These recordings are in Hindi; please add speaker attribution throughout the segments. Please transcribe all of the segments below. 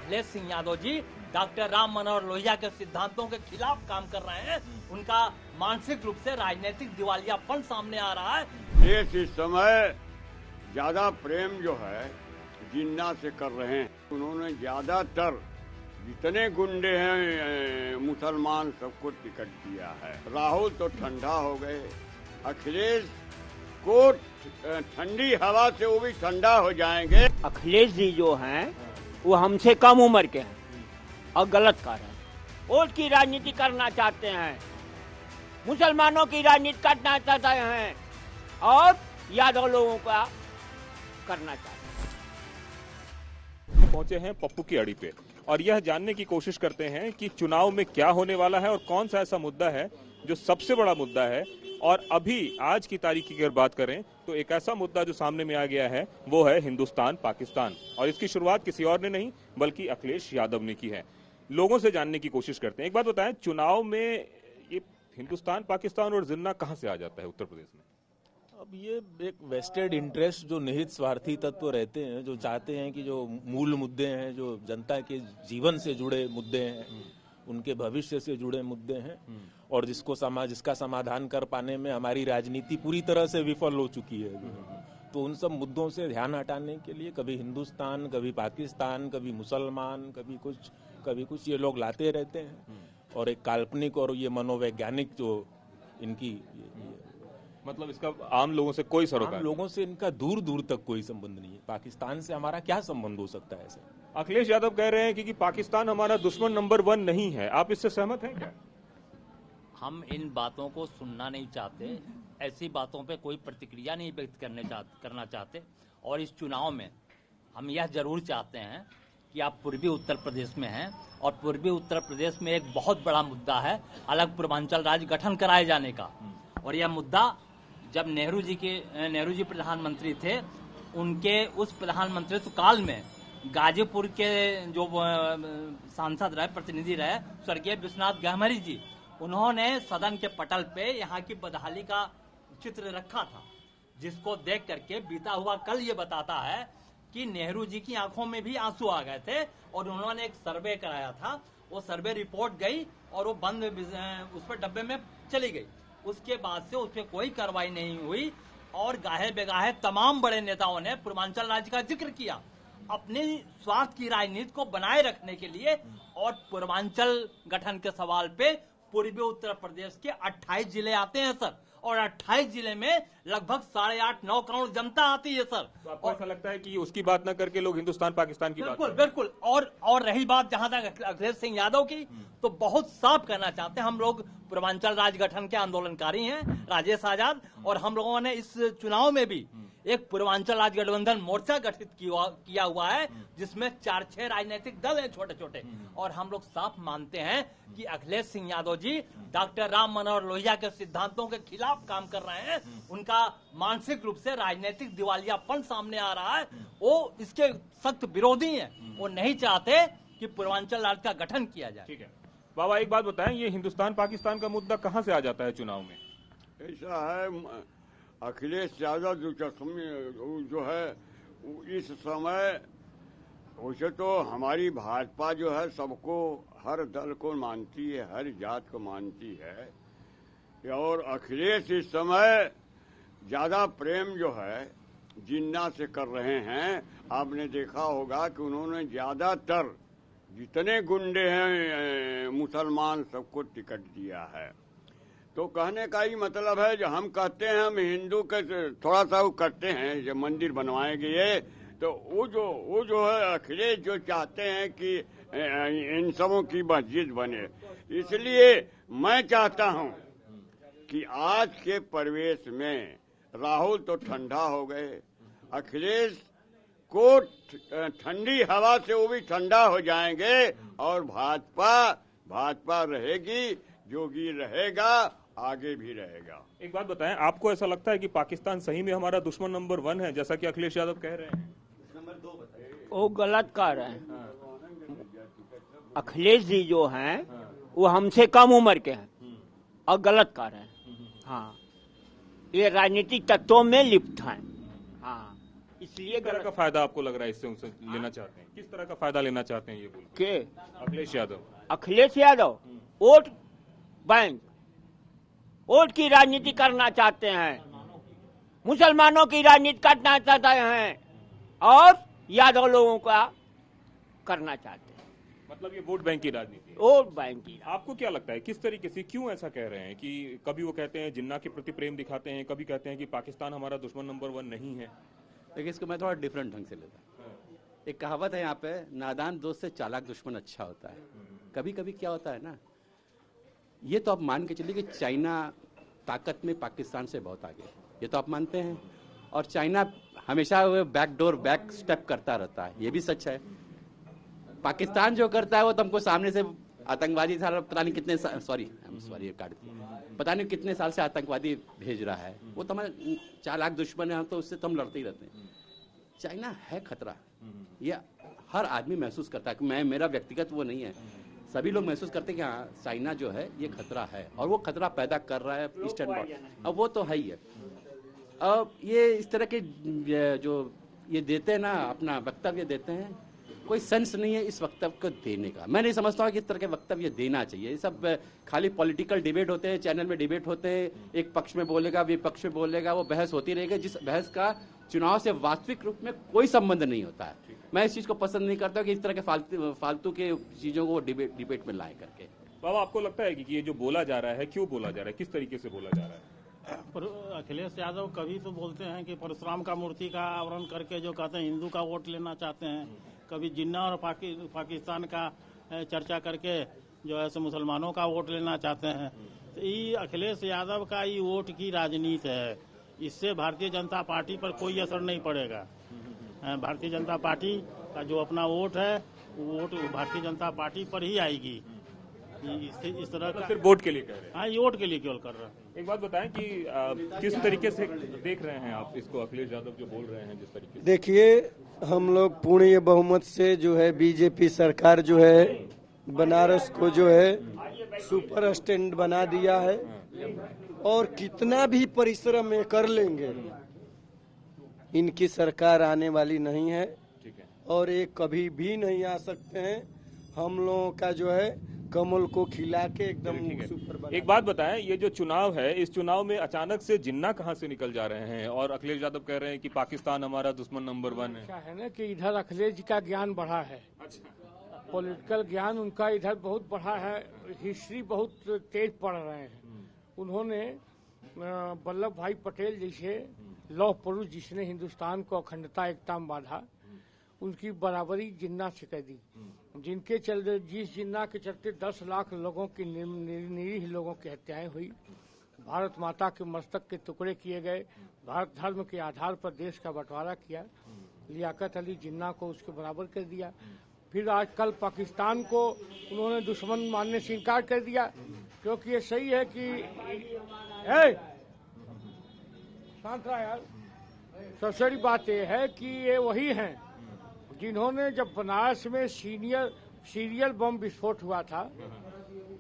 Speaker 1: अखिलेश सिंह यादव जी डॉक्टर राम मनोहर लोहिया के सिद्धांतों के खिलाफ काम कर रहे हैं। उनका मानसिक रूप से राजनीतिक दिवालियापन सामने आ रहा है।
Speaker 2: देश इस समय ज्यादा प्रेम जो है जिन्ना से कर रहे हैं। उन्होंने ज्यादातर जितने गुंडे हैं मुसलमान सबको टिकट दिया है। राहुल तो ठंडा हो गए, अखिलेश को ठंडी हवा से वो भी ठंडा हो जाएंगे।
Speaker 3: अखिलेश जी जो हैं वो हमसे कम उम्र के हैं और गलत कर रहे हैं। वोट की राजनीति करना चाहते हैं, मुसलमानों की राजनीति करना चाहते हैं और यादव लोगों का करना चाहते हैं।
Speaker 4: पहुंचे हैं पप्पू की अड़ी पे और यह जानने की कोशिश करते हैं कि चुनाव में क्या होने वाला है और कौन सा ऐसा मुद्दा है जो सबसे बड़ा मुद्दा है। और अभी आज की तारीख की अगर बात करें तो एक ऐसा मुद्दा जो सामने में आ गया है वो है हिंदुस्तान पाकिस्तान, और इसकी शुरुआत किसी और ने नहीं बल्कि अखिलेश यादव ने की है। लोगों से जानने की कोशिश करते हैं। एक बात बताएं, चुनाव में ये हिंदुस्तान पाकिस्तान और जिन्ना कहां से आ जाता है उत्तर प्रदेश में?
Speaker 5: अब ये एक वेस्टेड इंटरेस्ट जो निहित स्वार्थी तत्व रहते हैं, जो चाहते हैं कि जो मूल मुद्दे हैं, जो जनता के जीवन से जुड़े मुद्दे हैं, उनके भविष्य से जुड़े मुद्दे हैं और जिसका समाधान कर पाने में हमारी राजनीति पूरी तरह से विफल हो चुकी है। तो उन सब मुद्दों से ध्यान हटाने के लिए कभी हिंदुस्तान, कभी पाकिस्तान, कभी मुसलमान, कभी कुछ ये लोग लाते रहते हैं। और एक काल्पनिक और ये मनोवैज्ञानिक जो इनकी
Speaker 4: मतलब इसका आम लोगों से कोई सरोकार,
Speaker 5: आम लोगों से इनका दूर दूर तक कोई संबंध नहीं है। पाकिस्तान से हमारा क्या संबंध हो सकता है ऐसे?
Speaker 4: अखिलेश यादव कह रहे हैं कि पाकिस्तान हमारा दुश्मन नंबर 1 नहीं है। आप इससे सहमत हैं क्या?
Speaker 1: हम इन बातों को सुनना नहीं चाहते, ऐसी बातों पे कोई प्रतिक्रिया नहीं व्यक्त करना चाहते। और इस चुनाव में हम यह जरूर चाहते हैं कि आप पूर्वी उत्तर प्रदेश में हैं और पूर्वी उत्तर प्रदेश में एक बहुत बड़ा मुद्दा है अलग पूर्वांचल राज्य गठन कराए जाने का। और यह मुद्दा जब नेहरू जी प्रधानमंत्री थे, उनके उस प्रधानमंत्रित्व काल में गाजीपुर के जो सांसद रहे, प्रतिनिधि रहे, स्वर्गीय विश्वनाथ गहमरी जी, उन्होंने सदन के पटल पे यहाँ की बदहाली का चित्र रखा था, जिसको देख करके बीता हुआ कल ये बताता है कि नेहरू जी की आंखों में भी आंसू आ गए थे और उन्होंने एक सर्वे कराया था। वो सर्वे रिपोर्ट गई और वो बंद उस पर डब्बे में चली गई। उसके बाद से उस पर कोई कार्रवाई नहीं हुई और गाहे बेगाहे तमाम बड़े नेताओं ने पूर्वांचल राज्य का जिक्र किया अपने स्वार्थ की राजनीति को बनाए रखने के लिए। और पूर्वांचल गठन के सवाल पे पूर्वी उत्तर प्रदेश के 28 जिले आते हैं सर, और 28 जिले में लगभग 8.5-9 करोड़ जनता आती है सर।
Speaker 4: तो आपको ऐसा लगता है कि उसकी बात न करके लोग हिंदुस्तान पाकिस्तान की बात?
Speaker 1: बिल्कुल। और रही बात जहां तक अखिलेश सिंह यादव की, तो बहुत साफ कहना चाहते हैं, हम लोग पूर्वांचल राज्य गठन के आंदोलनकारी हैं, राजेश आजाद, और हम लोगों ने इस चुनाव में भी एक पूर्वांचल राज्य गठबंधन मोर्चा गठित किया हुआ है, जिसमें 4-6 राजनीतिक दल हैं छोटे छोटे। और हम लोग साफ मानते हैं कि अखिलेश सिंह यादव जी डॉक्टर राम मनोहर लोहिया के सिद्धांतों के खिलाफ काम कर रहे हैं। उनका मानसिक रूप से राजनीतिक दिवालियापन सामने आ रहा है। वो इसके सख्त विरोधी हैं। वो नहीं चाहते कि पूर्वांचल राज्य का गठन किया जाए।
Speaker 4: ठीक है बाबा, एक बात बताएं, ये हिंदुस्तान पाकिस्तान का मुद्दा कहां से आ जाता है चुनाव में?
Speaker 2: ऐसा है, अखिलेश यादव जो है इस समय, वैसे तो हमारी भाजपा जो है सबको, हर दल को मानती है, हर जात को मानती है। और अखिलेश इस समय ज्यादा प्रेम जो है जिन्ना से कर रहे हैं। आपने देखा होगा कि उन्होंने ज्यादातर जितने गुंडे हैं मुसलमान सबको टिकट दिया है। तो कहने का ही मतलब है, जो हम कहते हैं हम हिंदू के थोड़ा सा वो करते हैं, जब मंदिर बनवाएंगे ये, तो वो जो है अखिलेश जो चाहते हैं कि इन सबों की मस्जिद बने। इसलिए मैं चाहता हूं कि आज के परिवेश में राहुल तो ठंडा हो गए, अखिलेश को ठंडी हवा से वो भी ठंडा हो जाएंगे और भाजपा रहेगी, जोगी रहेगा, आगे भी रहेगा।
Speaker 4: एक बात बताएं, आपको ऐसा लगता है कि पाकिस्तान सही में हमारा दुश्मन नंबर 1 है जैसा कि अखिलेश यादव कह रहे हैं?
Speaker 3: नंबर 2 बताइए। वो गलत कह रहे हैं। अखिलेश जी जो हैं वो हमसे कम उम्र के हैं और गलत कह रहे हैं। हाँ, ये राजनीतिक तत्वों में लिप्त हैं। हाँ, इसलिए
Speaker 4: किस तरह का फायदा आपको लग रहा है इससे उनसे लेना चाहते हैं? किस तरह का फायदा लेना चाहते हैं ये बोल
Speaker 3: के
Speaker 4: Akhilesh Yadav?
Speaker 3: Akhilesh Yadav vote bank, vote की राजनीति करना चाहते हैं, मुसलमानों की राजनीति करना चाहते हैं और यादव लोगों का करना चाहते हैं।
Speaker 4: मतलब ये वोट बैंक की राजनीति है।
Speaker 3: वोट बैंक की
Speaker 4: आपको क्या लगता है किस तरीके से, क्यों ऐसा कह रहे हैं कि कभी वो कहते हैं जिन्ना के प्रति प्रेम दिखाते हैं, कभी कहते हैं कि पाकिस्तान हमारा दुश्मन नंबर 1 नहीं है?
Speaker 6: देखिए, इसको मैं थोड़ा डिफरेंट ढंग से लेता हूँ। एक कहावत है यहाँ पे, नादान दोस्त से चालाक दुश्मन अच्छा होता है। कभी कभी क्या होता है ना, ये तो आप मान के चलिए कि चाइना ताकत में पाकिस्तान से बहुत आगे है, ये तो आप मानते हैं। और चाइना हमेशा वो बैकडोर बैक स्टेप करता रहता है, ये भी सच है। पाकिस्तान जो करता है वो तो हमको सामने से आतंकवादी साल पता नहीं कितने सॉरी काट दिया, पता नहीं कितने साल से आतंकवादी भेज रहा है, वो तो हमारे चालाक दुश्मन है, तो उससे तो हम लड़ते ही रहते हैं। चाइना है खतरा, ये हर आदमी महसूस करता है। मैं, मेरा व्यक्तिगत वो नहीं है, सभी लोग महसूस करते हैं कि हाँ चाइना जो है ये खतरा है और वो खतरा पैदा कर रहा है ईस्टर्न बॉर्डर। अब वो तो है ही है। अब ये इस तरह के जो ये देते हैं ना, अपना वक्तव्य देते हैं, कोई सेंस नहीं है इस वक्तव्य को देने का। मैं नहीं समझता हूँ कि इस तरह के वक्तव्य देना चाहिए। ये सब खाली पॉलिटिकल डिबेट होते हैं, चैनल में डिबेट होते हैं, एक पक्ष में बोलेगा विपक्ष में बोलेगा, वो बहस होती रहेगी जिस बहस का चुनाव से वास्तविक रूप में कोई संबंध नहीं होता है। मैं इस चीज को पसंद नहीं करता कि इस तरह के फालतू के चीजों को डिबेट में लाए करके।
Speaker 4: बाबा, आपको लगता है कि ये जो बोला जा रहा है, क्यों बोला जा रहा है, किस तरीके से बोला जा रहा है?
Speaker 7: अखिलेश यादव कभी तो बोलते हैं कि परशुराम का मूर्ति का आवरण करके जो कहते हैं हिंदू का वोट लेना चाहते हैं, कभी जिन्ना और पाकिस्तान का चर्चा करके जो है सो मुसलमानों का वोट लेना चाहते हैं। तो ये अखिलेश यादव का ये वोट की राजनीति है, इससे भारतीय जनता पार्टी पर कोई असर नहीं पड़ेगा। भारतीय जनता पार्टी का जो अपना वोट है, वो वोट भारतीय जनता पार्टी पर ही आएगी। इस तरह का
Speaker 4: सिर्फ वोट के लिए कह रहे हैं?
Speaker 7: हाँ, ये वोट के लिए केवल कर रहा है।
Speaker 4: एक बात बताएं कि किस तरीके से देख रहे हैं आप इसको, अखिलेश यादव जो बोल रहे हैं जिस तरीके से?
Speaker 8: देखिए, हम लोग पूर्ण बहुमत से जो है बीजेपी सरकार जो है बनारस को जो है सुपर स्टैंड बना दिया है और कितना भी परिश्रम में कर लेंगे, इनकी सरकार आने वाली नहीं है और ये कभी भी नहीं आ सकते हैं। हम लोगों का जो है कमल को खिला के एकदम सुपर बना।
Speaker 4: एक बात बताएं, ये जो चुनाव है, इस चुनाव में अचानक से जिन्ना कहां से निकल जा रहे हैं और अखिलेश यादव कह रहे हैं कि पाकिस्तान हमारा दुश्मन नंबर 1 है?
Speaker 9: क्या है ना कि इधर अखिलेश जी का ज्ञान बढ़ा है। पॉलिटिकल ज्ञान उनका इधर बहुत बढ़ा है, हिस्ट्री बहुत तेज पढ़ रहे हैं। उन्होंने वल्लभ भाई पटेल जैसे लौह पुरुष जिसने हिंदुस्तान को अखंडता एकता में बांधा, उनकी बराबरी जिन्ना से कर दी, जिनके चलते जिस जिन्ना के चलते 10 लाख लोगों की निरीह लोगों की हत्याएं हुई, भारत माता के मस्तक के टुकड़े किए गए, भारत धर्म के आधार पर देश का बंटवारा किया, लियाकत अली जिन्ना को उसके बराबर कर दिया। फिर आज कल पाकिस्तान को उन्होंने दुश्मन मानने से इनकार कर दिया, क्योंकि ये सही है कि शांत रहा यार। सबसे बड़ी बात यह है कि ये वही हैं जिन्होंने जब बनारस में सीरियल बम विस्फोट हुआ था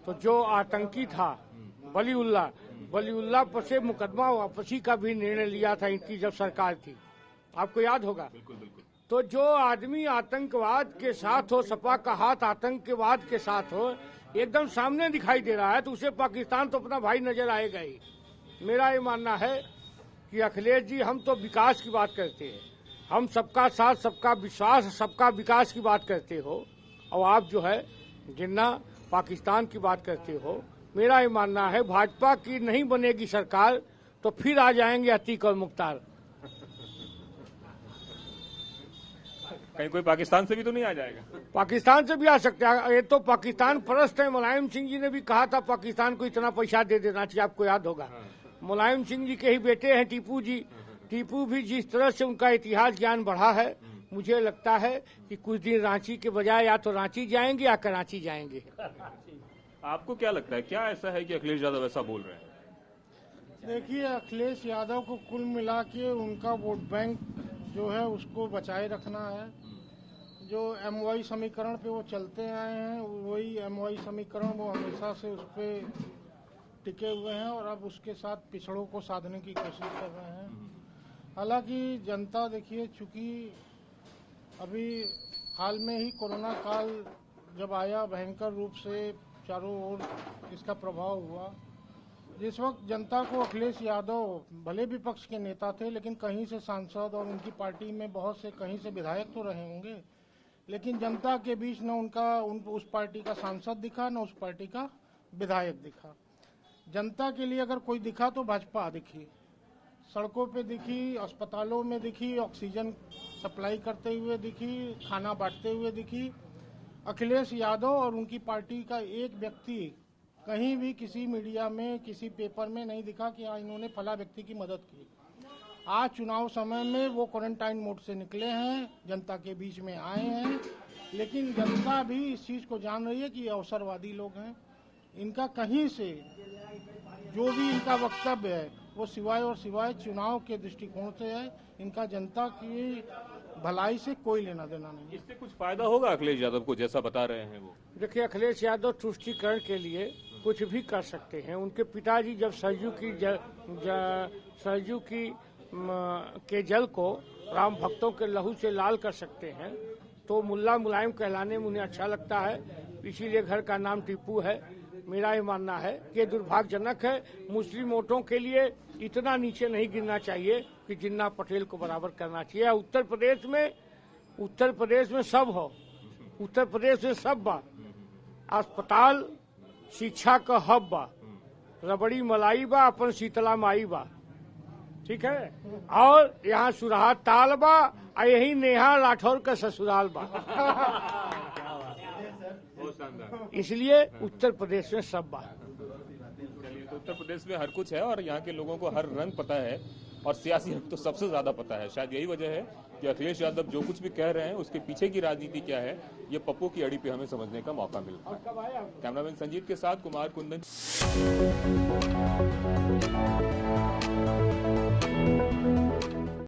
Speaker 9: तो जो आतंकी था वलीउल्लाह पर से मुकदमा वापसी का भी निर्णय लिया था इनकी जब सरकार थी, आपको याद होगा। तो जो आदमी आतंकवाद के साथ हो, सपा का हाथ आतंकवाद के साथ हो, एकदम सामने दिखाई दे रहा है, तो उसे पाकिस्तान तो अपना भाई नजर आएगा ही। मेरा ये मानना है कि अखिलेश जी, हम तो विकास की बात करते हैं, हम सबका साथ, सबका विश्वास, सबका विकास की बात करते हो, और आप जो है जिन्ना पाकिस्तान की बात करते हो। मेरा ये मानना है भाजपा की नहीं बनेगी सरकार तो फिर आ जाएंगे अतीक और मुख्तार।
Speaker 4: कहीं कोई पाकिस्तान से भी तो नहीं आ जाएगा?
Speaker 9: पाकिस्तान से भी आ सकता है, ये तो पाकिस्तान परस्त है। मुलायम सिंह जी ने भी कहा था पाकिस्तान को इतना पैसा दे देना चाहिए, आपको याद होगा। मुलायम सिंह जी के ही बेटे हैं टीपू जी। टीपू भी जिस तरह से उनका इतिहास ज्ञान बढ़ा है, मुझे लगता है कि कुछ दिन रांची के बजाय या तो रांची जाएंगे या कराची जाएंगे।
Speaker 4: आपको क्या लगता है, क्या ऐसा है कि अखिलेश यादव ऐसा बोल रहे हैं?
Speaker 10: देखिए, अखिलेश यादव को कुल मिला के उनका वोट बैंक जो है उसको बचाए रखना है। जो MY समीकरण पे वो चलते आए हैं, वही MY समीकरण वो हमेशा से उस पर टिके हुए हैं और अब उसके साथ पिछड़ों को साधने की कोशिश कर रहे हैं। हालांकि जनता देखिए, चूंकि अभी हाल में ही कोरोना काल जब आया, भयंकर रूप से चारों ओर इसका प्रभाव हुआ। जिस वक्त जनता को अखिलेश यादव भले विपक्ष के नेता थे, लेकिन कहीं से सांसद और उनकी पार्टी में बहुत से कहीं से विधायक तो रहे होंगे, लेकिन जनता के बीच न उस पार्टी का सांसद दिखा, न उस पार्टी का विधायक दिखा। जनता के लिए अगर कोई दिखा तो भाजपा दिखी, सड़कों पे दिखी, अस्पतालों में दिखी, ऑक्सीजन सप्लाई करते हुए दिखी, खाना बांटते हुए दिखी। अखिलेश यादव और उनकी पार्टी का एक व्यक्ति कहीं भी किसी मीडिया में, किसी पेपर में नहीं दिखा कि हाँ इन्होंने फला व्यक्ति की मदद की। आज चुनाव समय में वो क्वारंटाइन मोड से निकले हैं, जनता के बीच में आए हैं, लेकिन जनता भी इस चीज को जान रही है कि ये अवसरवादी लोग हैं। इनका कहीं से जो भी इनका वक्तव्य है वो सिवाय और सिवाय चुनाव के दृष्टिकोण से है। इनका जनता की भलाई से कोई लेना देना नहीं।
Speaker 4: इससे कुछ फायदा होगा अखिलेश यादव को, जैसा बता रहे हैं वो?
Speaker 9: देखिए, अखिलेश यादव तुष्टीकरण के लिए कुछ भी कर सकते हैं। उनके पिताजी जब सरजू के जल को राम भक्तों के लहू से लाल कर सकते हैं, तो मुल्ला मुलायम कहलाने में उन्हें अच्छा लगता है, इसीलिए घर का नाम टीपू है। मेरा ये मानना है कि दुर्भाग्यजनक है। मुस्लिम वोटों के लिए इतना नीचे नहीं गिरना चाहिए कि जिन्ना पटेल को बराबर करना चाहिए। उत्तर प्रदेश में सब हो, उत्तर प्रदेश में सब बा, अस्पताल शिक्षा का हब बा, रबड़ी मलाई बा, अपन शीतला माई बा, ठीक है, और यहाँ सुरहा ताल बा, यही नेहा राठौर का ससुराल बा। इसलिए उत्तर प्रदेश में सब बात।
Speaker 4: चलिए, तो उत्तर प्रदेश में हर कुछ है और यहाँ के लोगों को हर रंग पता है और सियासी हक तो सबसे ज्यादा पता है। शायद यही वजह है कि अखिलेश यादव जो कुछ भी कह रहे हैं उसके पीछे की राजनीति क्या है, ये पप्पू की अड़ी पे हमें समझने का मौका मिला। कैमरामैन संजीत के साथ कुमार कुंदन।